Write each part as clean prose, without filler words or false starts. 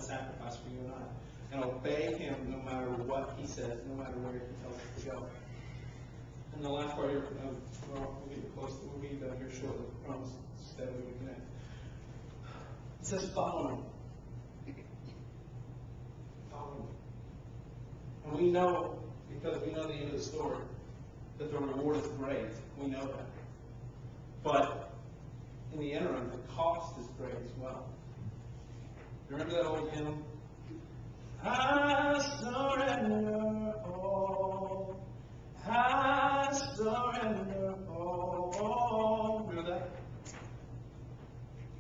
sacrifice for you and I. And obey him no matter what he says, no matter where he tells us to go. And the last part here, we'll get close. We'll be done here shortly. I promise. Steadily we connect. It says, follow me. Follow me. And we know, because we know the end of the story, that the reward is great. We know that. But in the interim, the cost is great as well. Remember that old hymn? I surrender all. I surrender all. Remember that?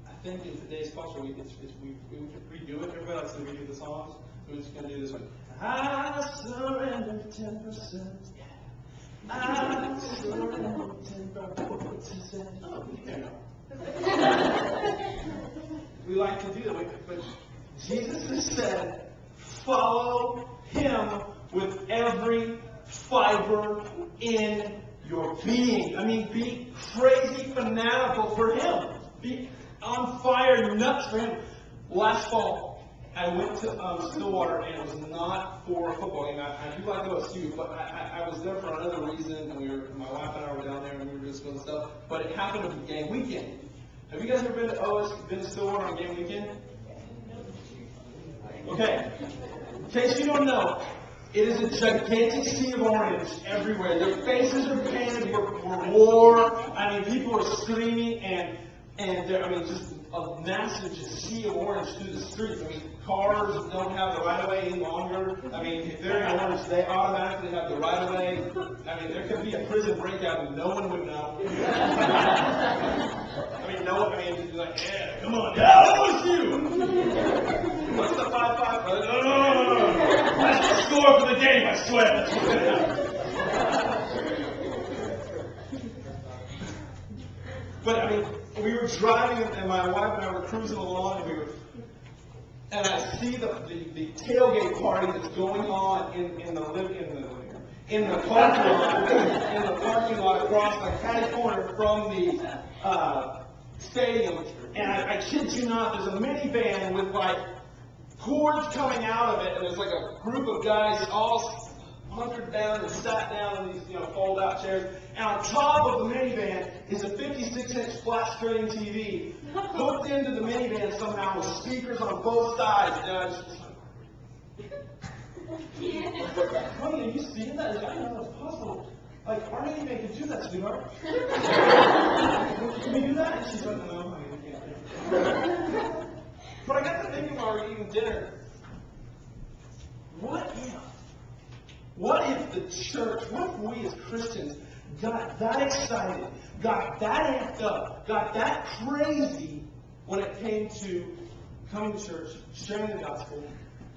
I think in today's culture, we could redo it. Everybody likes to redo the songs. So we're just going to do this one. I surrender 10%. I surrender 10%. Oh, you know. We like to do that, but Jesus has said, follow him with every fiber in your being. I mean, be crazy fanatical for him. Be on fire, nuts for him. Last fall, I went to Stillwater, and it was not for a football game. I do like OSU, but I was there for another reason, and my wife and I were down there, and we were just doing stuff. But it happened to be game weekend. Have you guys ever been to OSU, been to Stillwater on game weekend? Okay. In case you don't know, it is a gigantic sea of orange everywhere. Their faces are painted with war. I mean, people are screaming, and just a massive sea of orange through the streets. I mean, cars don't have the right of way any longer. I mean, if they're in orange, they automatically have the right of way. I mean, there could be a prison breakout and no one would know. You're like, yeah, come on, yeah, that was you. What's the 5-5? No. That's the score for the game, I swear. That's what's going to happen. But, we were driving, and my wife and I were cruising along, and I see the tailgate party that's going on in the parking lot across the catty corner from the stadium. And I kid you not, there's a minivan with cords coming out of it, and there's a group of guys all hunkered down and sat down in these fold-out chairs. And on top of the minivan is a 56-inch flat-screen TV hooked into the minivan somehow with speakers on both sides. And I was just like, honey, are you seeing that? I didn't know that was possible. Our minivan could do that, sweetheart. Can we do that? And she's like, no, honey, we can't do it. But I got to thinking while we were eating dinner, what if the church, what if we as Christians got that excited, got that amped up, got that crazy when it came to coming to church, sharing the gospel,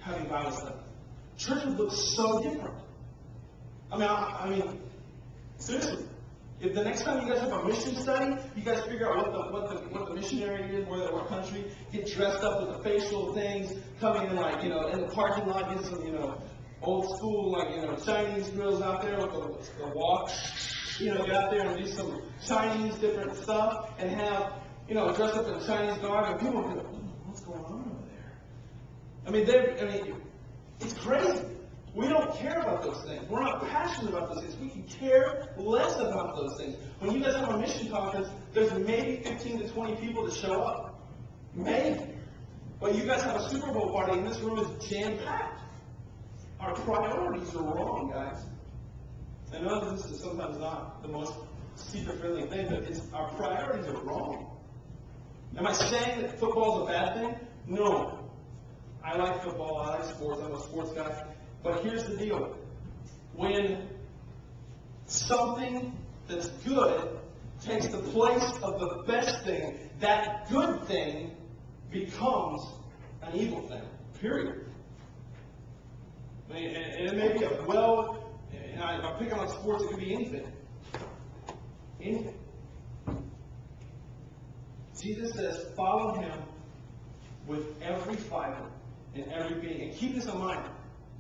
having Bible study? Church would look so different. I mean, seriously. If the next time you guys have a mission study, you guys figure out what the missionary is, what country, get dressed up with the facial things, come in in the parking lot, get some, old school, Chinese grills out there with the wok, get out there and do some Chinese different stuff, and have, dress up in Chinese garb, and people go, what's going on over there? It's crazy. We don't care about those things. We're not passionate about those things. We can care less about those things. When you guys have a mission conference, there's maybe 15 to 20 people that show up. Maybe. But you guys have a Super Bowl party, and this room is jam-packed. Our priorities are wrong, guys. I know that this is sometimes not the most seeker-friendly thing, but our priorities are wrong. Am I saying that football is a bad thing? No. I like football. I like sports. I'm a sports guy. But here's the deal. When something that's good takes the place of the best thing, that good thing becomes an evil thing. Period. And it may be if I'm picking on sports, it could be anything. Anything. Jesus says, follow him with every fiber and every being. And keep this in mind,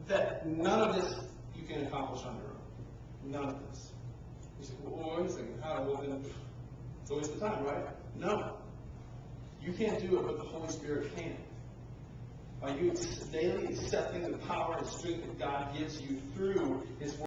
that none of this you can accomplish on your own. None of this. You say, well, wait a second. How? Well, then it's a waste of time, right? No. You can't do it, but the Holy Spirit can. Are you daily accepting the power and strength that God gives you through His Word?